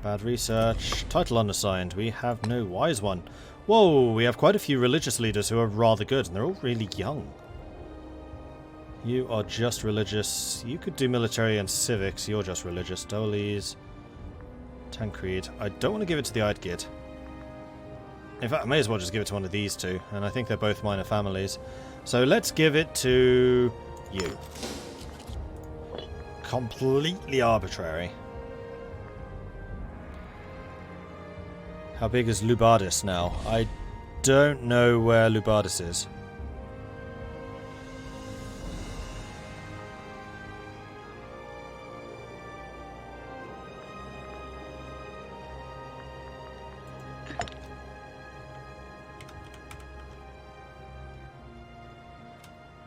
Bad research. Title unassigned. We have no wise one. Whoa, we have quite a few religious leaders who are rather good, and they're all really young. You are just religious. You could do military and civics. You're just religious. Doles. Tancred. I don't want to give it to the Eidgid. In fact, I may as well just give it to one of these two, and I think they're both minor families. So let's give it to you. Completely arbitrary. How big is Lubardis now? I don't know where Lubardis is.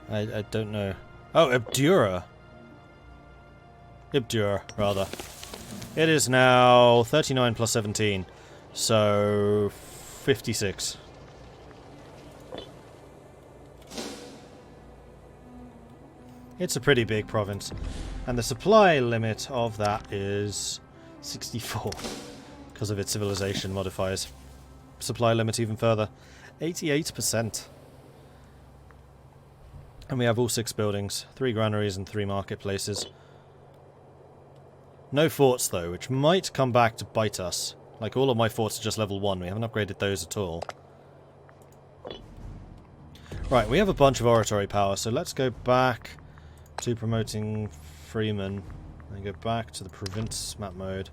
I don't know. Oh, Ibdura. Ibdur, rather. It is now 39 plus 17. So, 56. It's a pretty big province. And the supply limit of that is 64. Because of its civilization modifiers. Supply limit even further. 88%. And we have all 6 buildings, 3 granaries and 3 marketplaces. No forts though, which might come back to bite us. Like all of my forts are just level 1, we haven't upgraded those at all. Right, we have a bunch of oratory power, so let's go back to promoting freemen. And go back to the province map mode.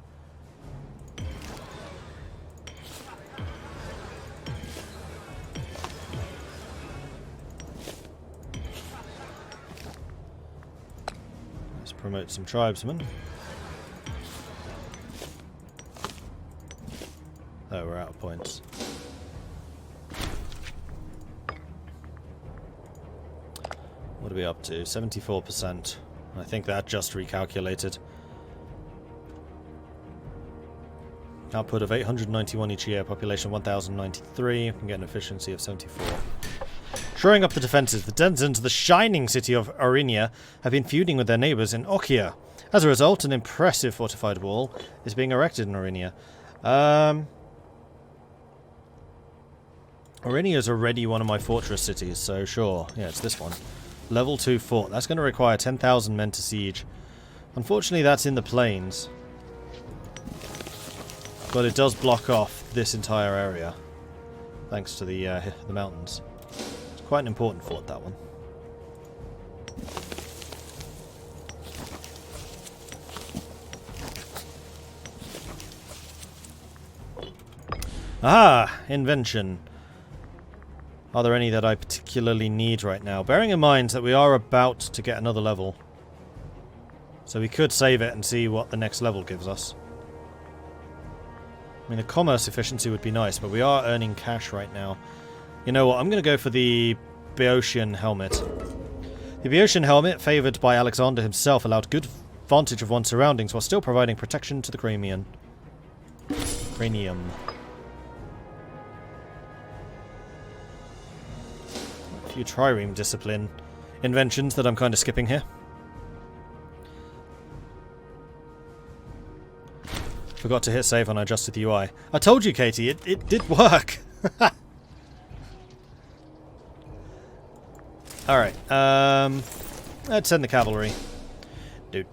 Promote some tribesmen. Oh, we're out of points. What are we up to? 74%. I think that just recalculated. Output of 891 each year, population 1093. We can get an efficiency of 74. Shoring up the defences, the denizens of the shining city of Aurinia have been feuding with their neighbours in Okia. As a result, an impressive fortified wall is being erected in Aurinia. Aurinia is already one of my fortress cities, so sure. Yeah, it's this one. Level 2 fort. That's going to require 10,000 men to siege. Unfortunately, that's in the plains. But it does block off this entire area. Thanks to the mountains. Quite an important fort, that one. Aha! Invention. Are there any that I particularly need right now? Bearing in mind that we are about to get another level. So we could save it and see what the next level gives us. I mean, the commerce efficiency would be nice, but we are earning cash right now. You know what, I'm going to go for the Boeotian helmet. The Boeotian helmet, favoured by Alexander himself, allowed good vantage of one's surroundings while still providing protection to the cranium. A few trireme discipline inventions that I'm kind of skipping here. Forgot to hit save when I adjusted the UI. I told you, Katie, it did work! Alright, let's send the cavalry. Do.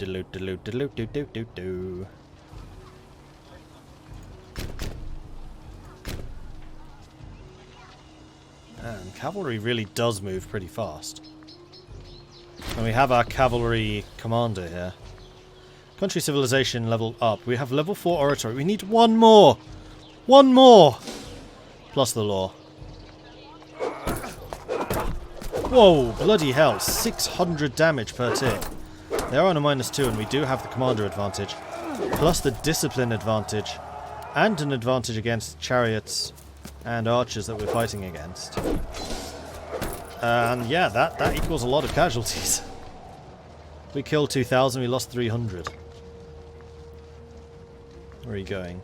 And cavalry really does move pretty fast. And we have our cavalry commander here. Country civilization level up. We have level 4 oratory. We need one more! One more! Plus the law. Whoa, bloody hell, 600 damage per tick. They're on a -2 and we do have the commander advantage. Plus the discipline advantage. And an advantage against chariots and archers that we're fighting against. And yeah, that equals a lot of casualties. We killed 2,000, we lost 300. Where are you going?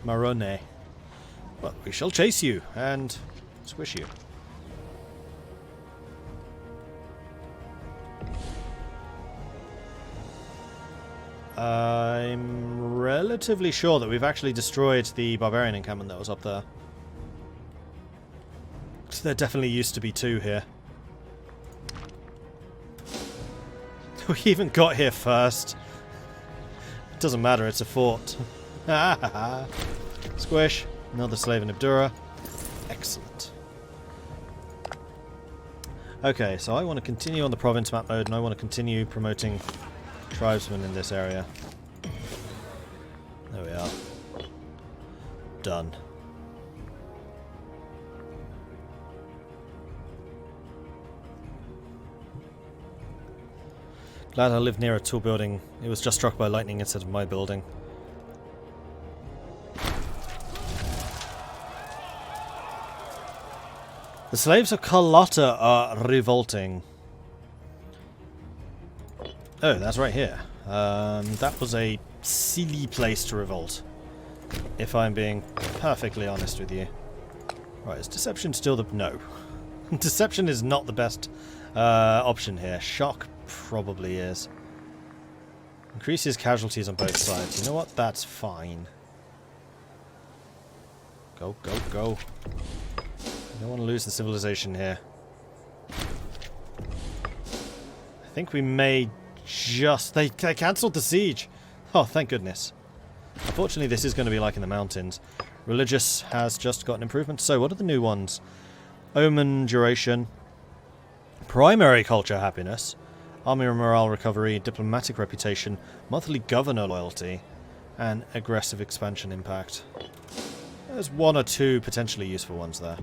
Marone. Well, we shall chase you and squish you. I'm relatively sure that we've actually destroyed the barbarian encampment that was up there. So there definitely used to be two here. We even got here first. It doesn't matter, it's a fort. Squish. Another slave in Abdura. Excellent. Okay, so I want to continue on the province map mode, and I want to continue promoting tribesmen in this area. There we are. Done. Glad I live near a tall building. It was just struck by lightning instead of my building. The slaves of Carlotta are revolting. Oh, that's right here. That was a silly place to revolt, if I'm being perfectly honest with you. Right, is deception still the... No. Deception is not the best option here. Shock probably is. Increases casualties on both sides. You know what? That's fine. Go, go, go. I don't want to lose the civilization here. I think we may just... They cancelled the siege! Oh, thank goodness. Unfortunately, this is going to be like in the mountains. Religious has just got an improvement. So, what are the new ones? Omen duration. Primary culture happiness. Army morale recovery. Diplomatic reputation. Monthly governor loyalty. And aggressive expansion impact. There's one or two potentially useful ones there.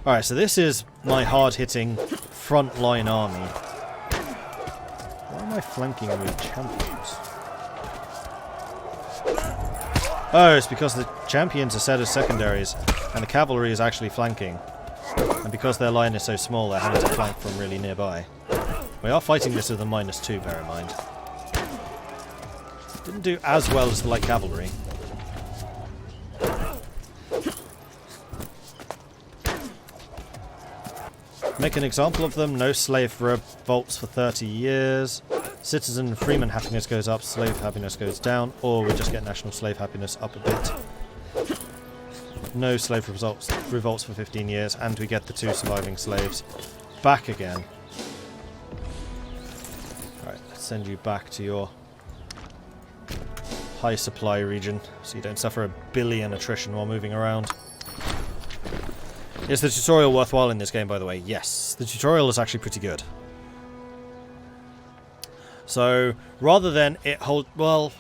Alright, so this is my hard-hitting front-line army. Why am I flanking with champions? Oh, it's because the champions are set as secondaries, and the cavalry is actually flanking. And because their line is so small, they're having to flank from really nearby. We are fighting this with a -2, bear in mind. Didn't do as well as the light cavalry. Make an example of them. No slave revolts for 30 years. Citizen freeman happiness goes up, slave happiness goes down, or we just get national slave happiness up a bit. No slave revolts for 15 years, and we get the 2 surviving slaves back again. Alright, let's send you back to your high supply region, so you don't suffer a billion attrition while moving around. Is the tutorial worthwhile in this game, by the way? Yes, the tutorial is actually pretty good. So, rather than it hold... Well,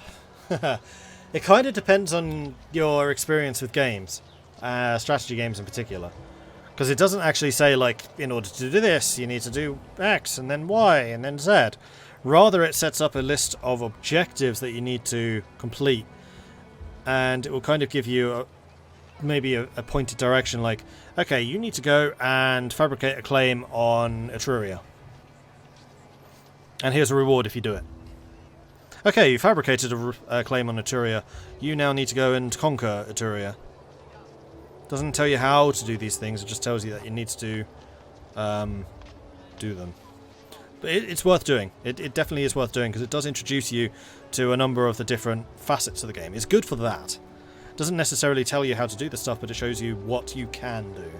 it kind of depends on your experience with games. Strategy games in particular. Because it doesn't actually say, like, in order to do this, you need to do X, and then Y, and then Z. Rather, it sets up a list of objectives that you need to complete. And it will kind of give you maybe a pointed direction, like, okay, you need to go and fabricate a claim on Etruria. And here's a reward if you do it. Okay, you fabricated a claim on Etruria. You now need to go and conquer Etruria. Doesn't tell you how to do these things, it just tells you that you need to do them. But it's worth doing. It definitely is worth doing, because it does introduce you to a number of the different facets of the game. It's good for that. Doesn't necessarily tell you how to do the stuff, but it shows you what you can do.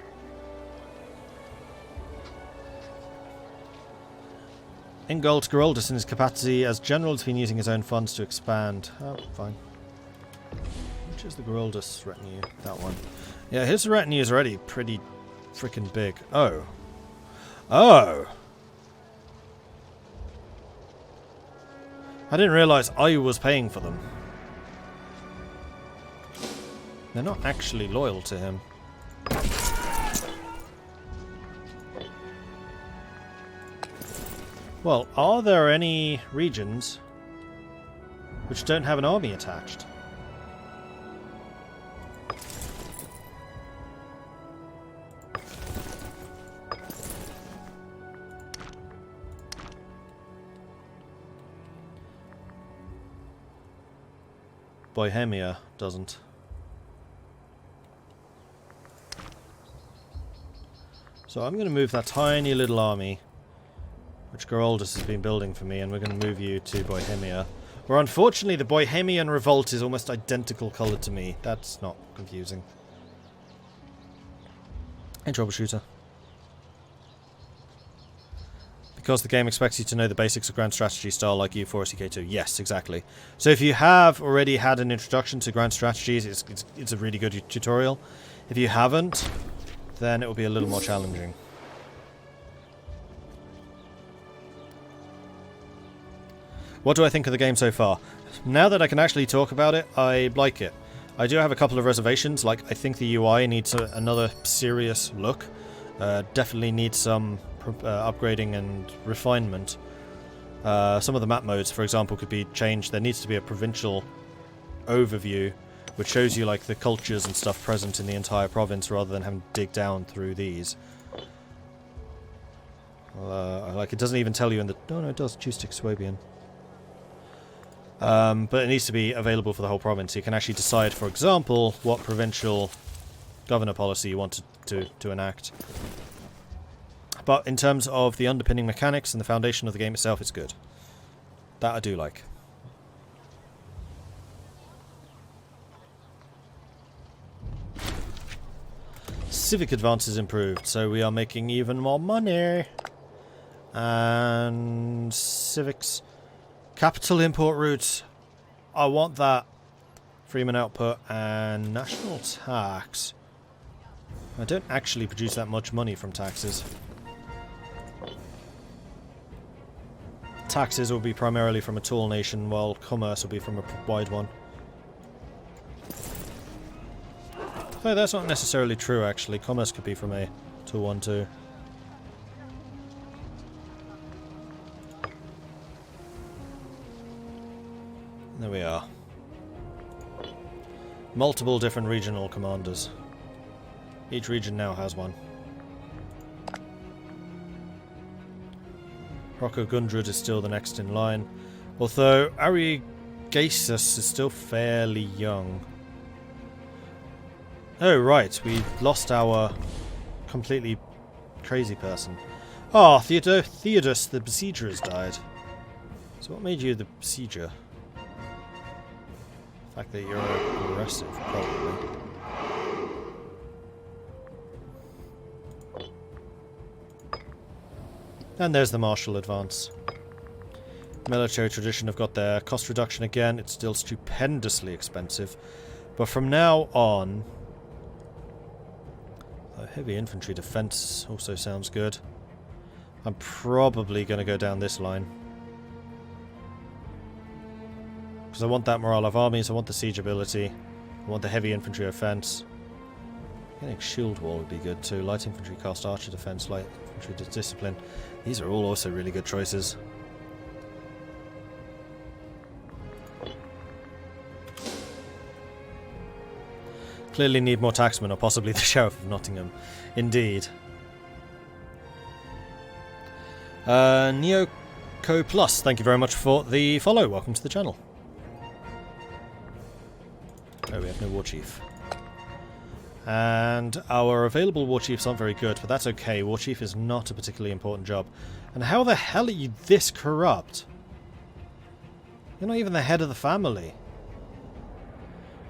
Ingold Geraldus in his capacity as general has been using his own funds to expand. Oh, fine. Which is the Geraldus retinue? That one. Yeah, his retinue is already pretty freaking big. Oh. Oh! I didn't realise I was paying for them. They're not actually loyal to him. Well, are there any regions which don't have an army attached? Bohemia doesn't. So I'm going to move that tiny little army, which Geraldus has been building for me, and we're going to move you to Bohemia. Where unfortunately the Bohemian Revolt is almost identical colour to me. That's not confusing. Hey, troubleshooter. Because the game expects you to know the basics of Grand Strategy style like U4 CK2. Yes, exactly. So if you have already had an introduction to Grand Strategies, it's a really good tutorial. If you haven't, then it will be a little more challenging. What do I think of the game so far? Now that I can actually talk about it, I like it. I do have a couple of reservations, like I think the UI needs another serious look. Definitely needs some upgrading and refinement. Some of the map modes, for example, could be changed. There needs to be a provincial overview which shows you like the cultures and stuff present in the entire province rather than having to dig down through these. Like it doesn't even tell you in the... No, it does. Choose Swabian. But it needs to be available for the whole province. You can actually decide, for example, what provincial governor policy you want to enact. But in terms of the underpinning mechanics and the foundation of the game itself, it's good. That I do like. Civic advances improved, so we are making even more money. And civics... Capital import routes. I want that. Freeman output and national tax. I don't actually produce that much money from taxes. Taxes will be primarily from a tall nation, while commerce will be from a wide one. Oh, that's not necessarily true, actually. Commerce could be from a tall one, too. There we are. Multiple different regional commanders. Each region now has one. Rocco Gundred is still the next in line, although Arigasus is still fairly young. Oh right, we lost our completely crazy person. Ah, Theodus the Besieger has died. So what made you the Besieger? The fact that you're aggressive, probably. And there's the martial advance. Military tradition have got their cost reduction again. It's still stupendously expensive. But from now on... heavy infantry defense also sounds good. I'm probably going to go down this line. Because I want that morale of armies, I want the siege ability, I want the heavy infantry offense. Getting shield wall would be good too. Light infantry cast archer defense, light infantry discipline. These are all also really good choices. Clearly need more taxmen, or possibly the Sheriff of Nottingham. Indeed. Neoco Plus, thank you very much for the follow. Welcome to the channel. Oh, we have no war chief. And our available war chiefs aren't very good, but that's okay. War chief is not a particularly important job. And how the hell are you this corrupt? You're not even the head of the family.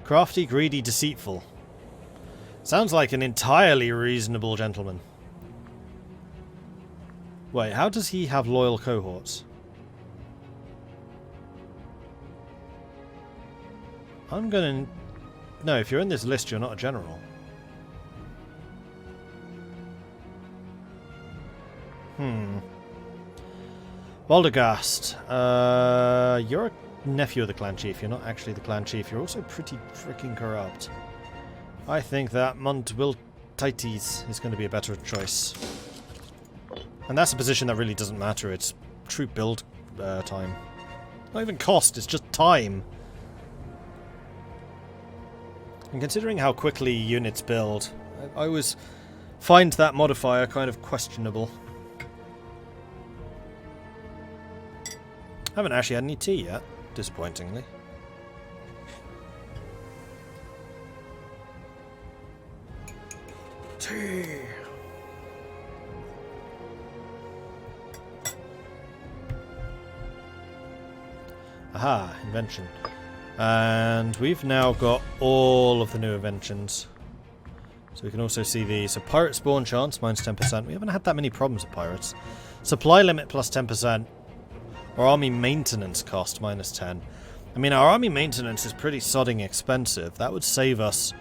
Crafty, greedy, deceitful. Sounds like an entirely reasonable gentleman. Wait, how does he have loyal cohorts? I'm gonna... No, if you're in this list, you're not a general. Waldegast. You're a nephew of the clan chief. You're not actually the clan chief. You're also pretty freaking corrupt. I think that Montwiltites is going to be a better choice. And that's a position that really doesn't matter. It's troop build time. Not even cost, it's just time. And considering how quickly units build, I always find that modifier kind of questionable. I haven't actually had any tea yet, disappointingly. Tea! Aha, invention. And we've now got all of the new inventions. So we can also see these. So pirate spawn chance, minus 10%. We haven't had that many problems with pirates. Supply limit plus 10%. Or army maintenance cost, minus 10. I mean, our army maintenance is pretty sodding expensive. That would save us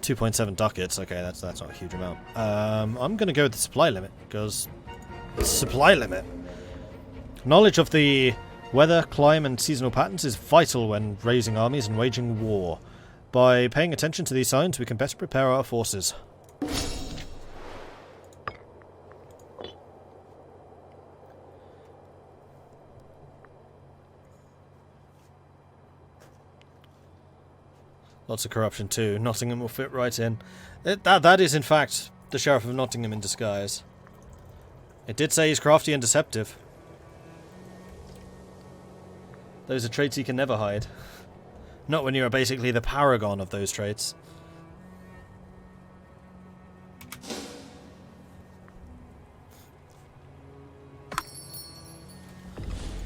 2.7 ducats. Okay, that's not a huge amount. I'm going to go with the supply limit, because supply limit. Knowledge of the weather, climate, and seasonal patterns is vital when raising armies and waging war. By paying attention to these signs, we can better prepare our forces. Lots of corruption too. Nottingham will fit right in. That is, in fact, the Sheriff of Nottingham in disguise. It did say he's crafty and deceptive. Those are traits he can never hide. Not when you're basically the paragon of those traits.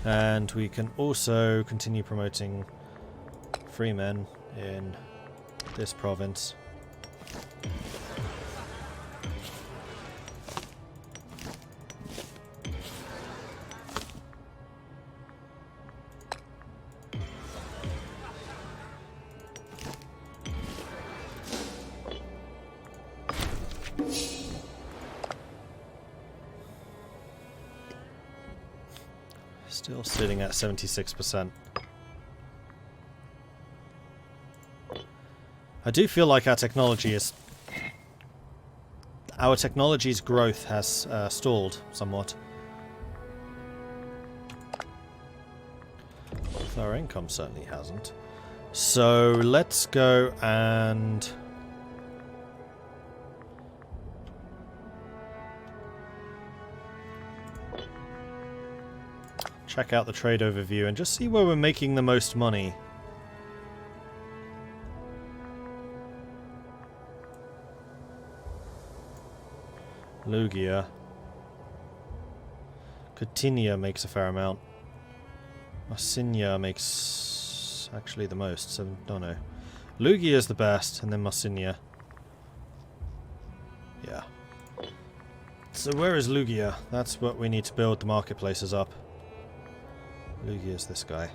And we can also continue promoting free men in this province. Still sitting at 76%. I do feel like our technology's growth has stalled somewhat. Our income certainly hasn't. So let's go and check out the trade overview and just see where we're making the most money. Lugia. Cotinia makes a fair amount. Marsinia makes actually the most. No. Lugia is the best, and then Marsinia. Yeah. So where is Lugia? That's what we need to build the marketplaces up. Lugia is this guy.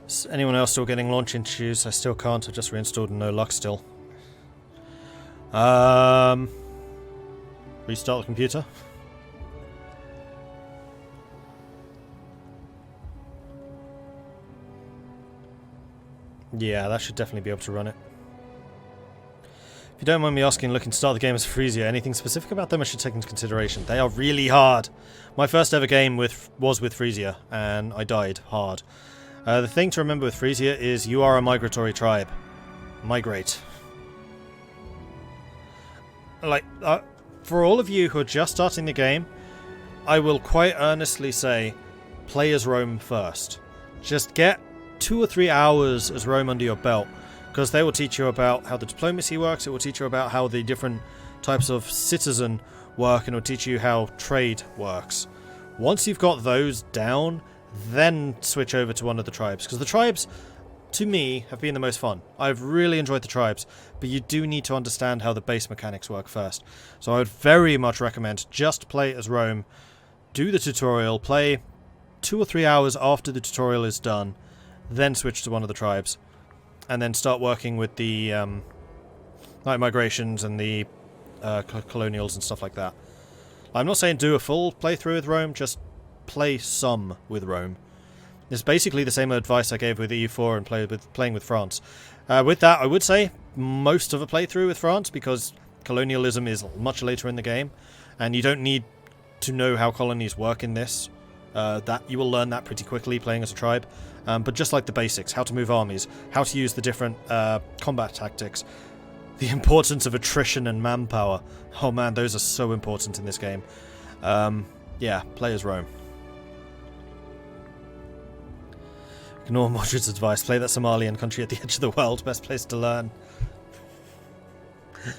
Is anyone else still getting launch issues? I still can't. I've just reinstalled and no luck still. Restart the computer. Yeah, that should definitely be able to run it. If you don't mind me asking, looking to start the game as Frisia, anything specific about them I should take into consideration? They are really hard. My first ever game was with Frisia, and I died hard. The thing to remember with Frisia is you are a migratory tribe. Migrate. Like, for all of you who are just starting the game, I will quite earnestly say, play as Rome first. Just get 2 or 3 hours as Rome under your belt, because they will teach you about how the diplomacy works, it will teach you about how the different types of citizen work, and it will teach you how trade works. Once you've got those down, then switch over to one of the tribes, because the tribes, to me, have been the most fun. I've really enjoyed the tribes, but you do need to understand how the base mechanics work first. So I would very much recommend just play as Rome, do the tutorial, play 2 or 3 hours after the tutorial is done, then switch to one of the tribes, and then start working with the like migrations and the colonials and stuff like that. I'm not saying do a full playthrough with Rome, just play some with Rome. It's basically the same advice I gave with EU4 and playing with France. With that, I would say most of a playthrough with France, because colonialism is much later in the game, and you don't need to know how colonies work in this. That you will learn that pretty quickly playing as a tribe. But just like the basics, how to move armies, how to use the different combat tactics, The importance of attrition and manpower. Oh man, those are so important in this game. Yeah, play as Rome. Ignore Mordred's advice. Play that Somalian country at the edge of the world. Best place to learn.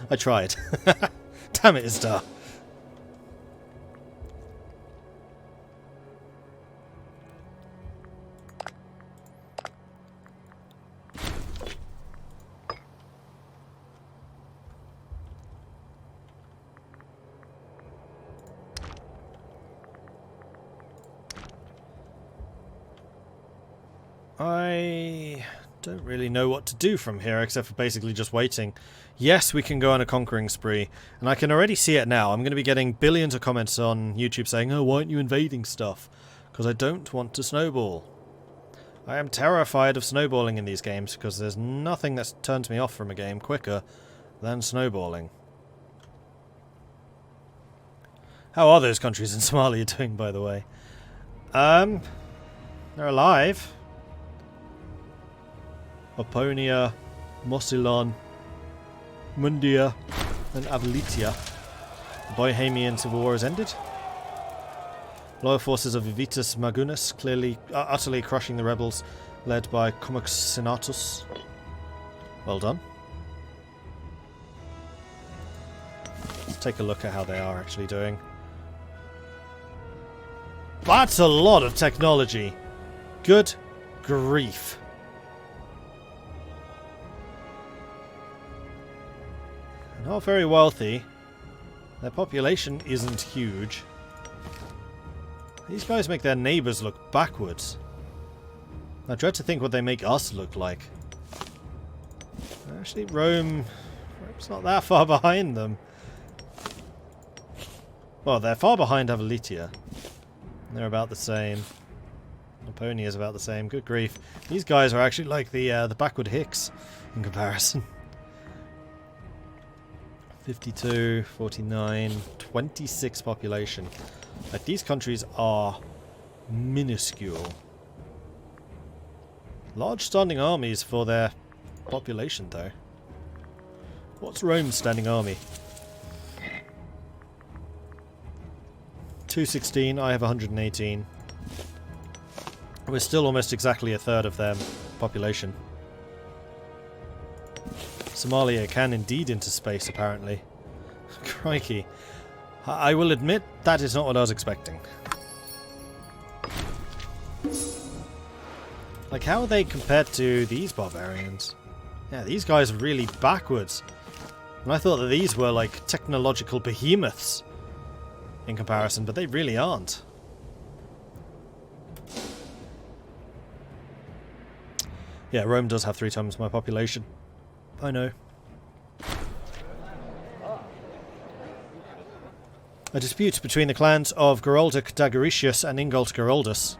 I tried. Damn it, Istar. I don't really know what to do from here except for basically just waiting. Yes, we can go on a conquering spree, and I can already see it now. I'm going to be getting billions of comments on YouTube saying, oh, why aren't you invading stuff? Because I don't want to snowball. I am terrified of snowballing in these games because there's nothing that turns me off from a game quicker than snowballing. How are those countries in Somalia doing, by the way? They're alive. Oponia, Mosilon, Mundia, and Avelitia. The Bohemian Civil War has ended. Loyal forces of Vivitus Magunus utterly crushing the rebels, led by Commux Senatus. Well done. Let's take a look at how they are actually doing. That's a lot of technology. Good grief. Not very wealthy. Their population isn't huge. These guys make their neighbours look backwards. I dread to think what they make us look like. Actually, Rome's not that far behind them. Well, they're far behind Avelitia. They're about the same. Laponia is about the same. Good grief. These guys are actually like the backward Hicks in comparison. 52, 49, 26 population. Like, these countries are minuscule. Large standing armies for their population, though. What's Rome's standing army? 216, I have 118. We're still almost exactly a third of their population. Somalia can indeed enter space, apparently. Crikey. I will admit that is not what I was expecting. Like, how are they compared to these barbarians? Yeah, these guys are really backwards. And I thought that these were like technological behemoths in comparison, but they really aren't. Yeah, Rome does have 3 times my population. I know. A dispute between the clans of Geraldic Dagaretius and Ingoldt Geraldus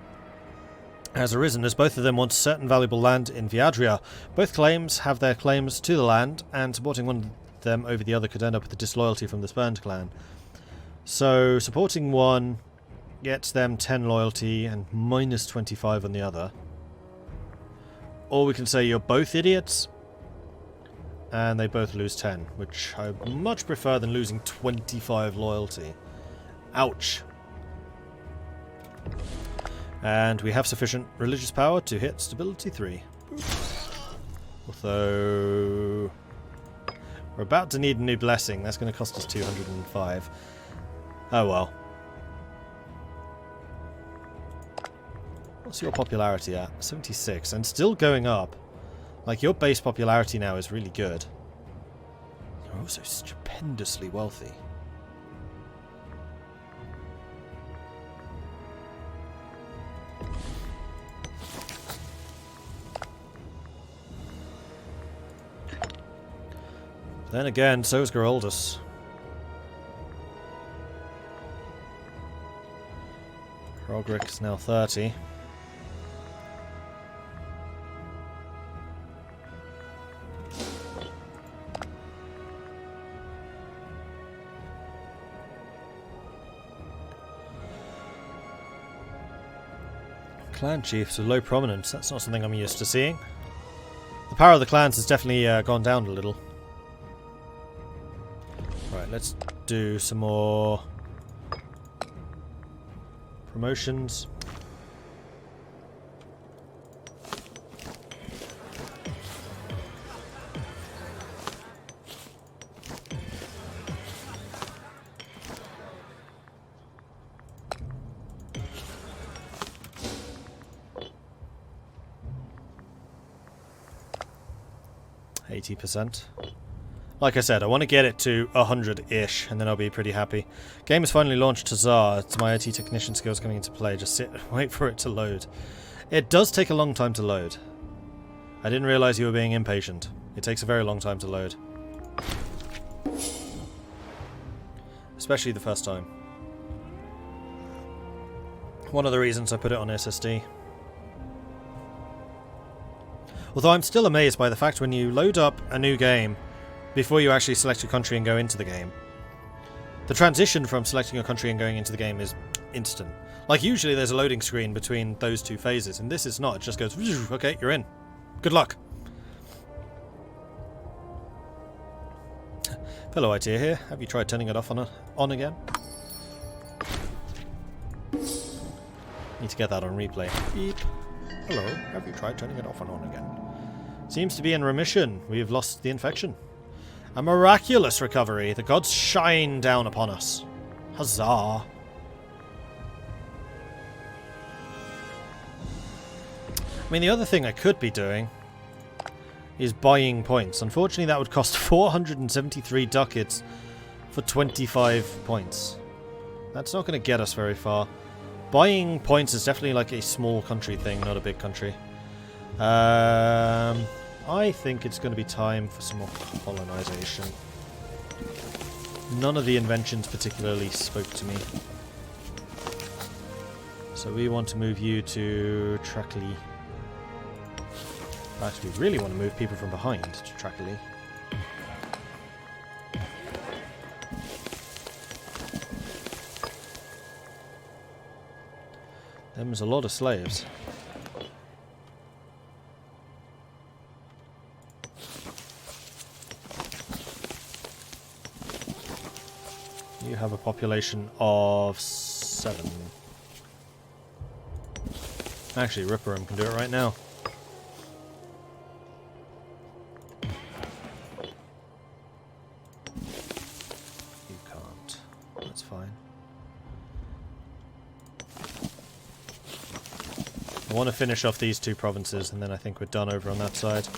has arisen as both of them want certain valuable land in Viadria. Both claims have their claims to the land, and supporting one of them over the other could end up with a disloyalty from the spurned clan. So supporting one gets them 10 loyalty and minus 25 on the other. Or we can say you're both idiots, and they both lose 10, which I much prefer than losing 25 loyalty. Ouch. And we have sufficient religious power to hit stability 3. Although we're about to need a new blessing. That's going to cost us 205. Oh well. What's your popularity at? 76, and still going up. Like, your base popularity now is really good. You're also stupendously wealthy. Then again, so is Geraldus. Rogric is now 30. Clan chiefs with low prominence, that's not something I'm used to seeing. The power of the clans has definitely gone down a little. let's do some more promotions. %. Like I said, I want to get it to 100-ish, and then I'll be pretty happy. Game is finally launched. Huzzah! It's my IT technician skills coming into play. Just sit and wait for it to load. It does take a long time to load. I didn't realise you were being impatient. It takes a very long time to load. Especially the first time. One of the reasons I put it on SSD. Although I'm still amazed by the fact when you load up a new game before you actually select your country and go into the game, the transition from selecting your country and going into the game is instant. Like usually there's a loading screen between those two phases, and this is not. It just goes, okay, you're in. Good luck. Fellow IT here, have you tried turning it off on again? Need to get that on replay. Beep. Hello, have you tried turning it off and on again? Seems to be in remission. We have lost the infection. A miraculous recovery. The gods shine down upon us. Huzzah. I mean, the other thing I could be doing is buying points. Unfortunately, that would cost 473 ducats for 25 points. That's not going to get us very far. Buying points is definitely like a small country thing, not a big country. I think it's going to be time for some more colonization. None of the inventions particularly spoke to me. So we want to move you to Trackley. In fact, we really want to move people from behind to Trackley. Them's a lot of slaves. You have a population of 7. Actually, Ripperham can do it right now. You can't. That's fine. I want to finish off these 2 provinces, and then I think we're done over on that side.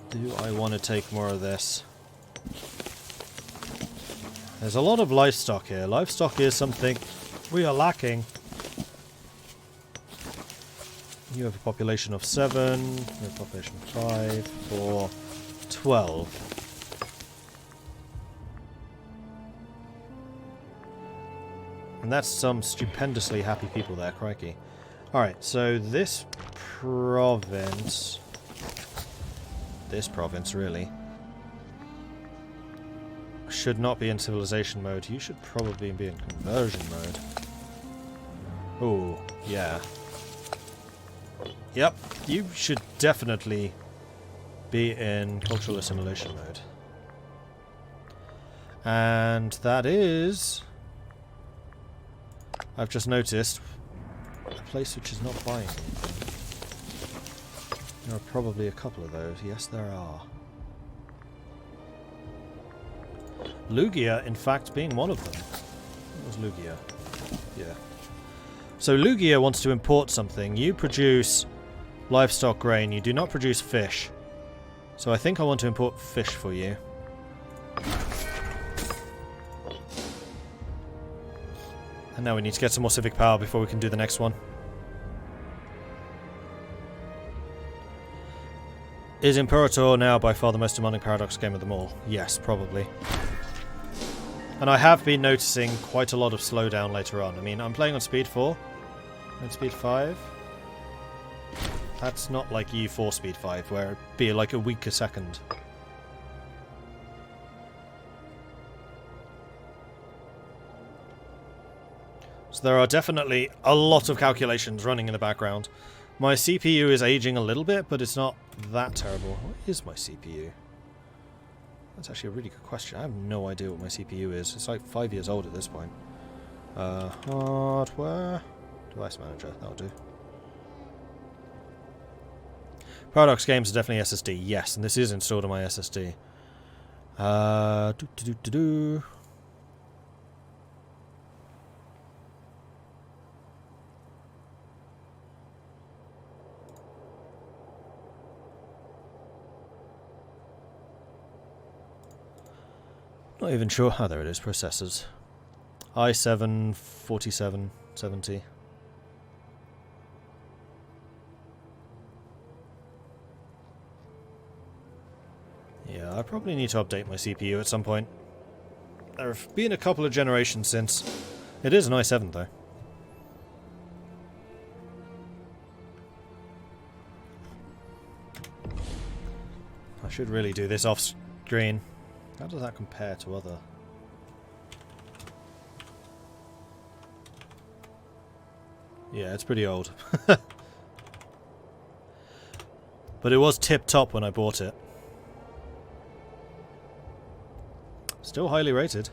Do I want to take more of this? There's a lot of livestock here. Livestock is something we are lacking. You have a population of 7. You have a population of 5, 4, 12. And that's some stupendously happy people there, crikey. Alright, so this province really should not be in civilization mode. You should probably be in conversion mode. Oh, yeah. Yep, you should definitely be in cultural assimilation mode. And that is, I've just noticed, a place which is not buying anything. There are probably a couple of those. Yes, there are. Lugia, in fact, being one of them. What was Lugia? Yeah. So Lugia wants to import something. You produce livestock grain. You do not produce fish. So I think I want to import fish for you. And now we need to get some more civic power before we can do the next one. Is Imperator now by far the most demanding Paradox game of them all? Yes, probably. And I have been noticing quite a lot of slowdown later on. I mean, I'm playing on speed 4. And speed 5. That's not like EU4 speed 5, where it'd be like a week a second. So there are definitely a lot of calculations running in the background. My CPU is aging a little bit, but it's not that terrible. What is my CPU? That's actually a really good question. I have no idea what my CPU is. It's like 5 years old at this point. Hardware... Device manager, that'll do. Paradox games are definitely SSD, yes, and this is installed on my SSD. Not even sure. Oh, there it is. Processors. i7 4770. Yeah, I probably need to update my CPU at some point. There have been a couple of generations since. It is an i7 though. I should really do this off screen. How does that compare to other? Yeah, it's pretty old. But it was tip-top when I bought it. Still highly rated.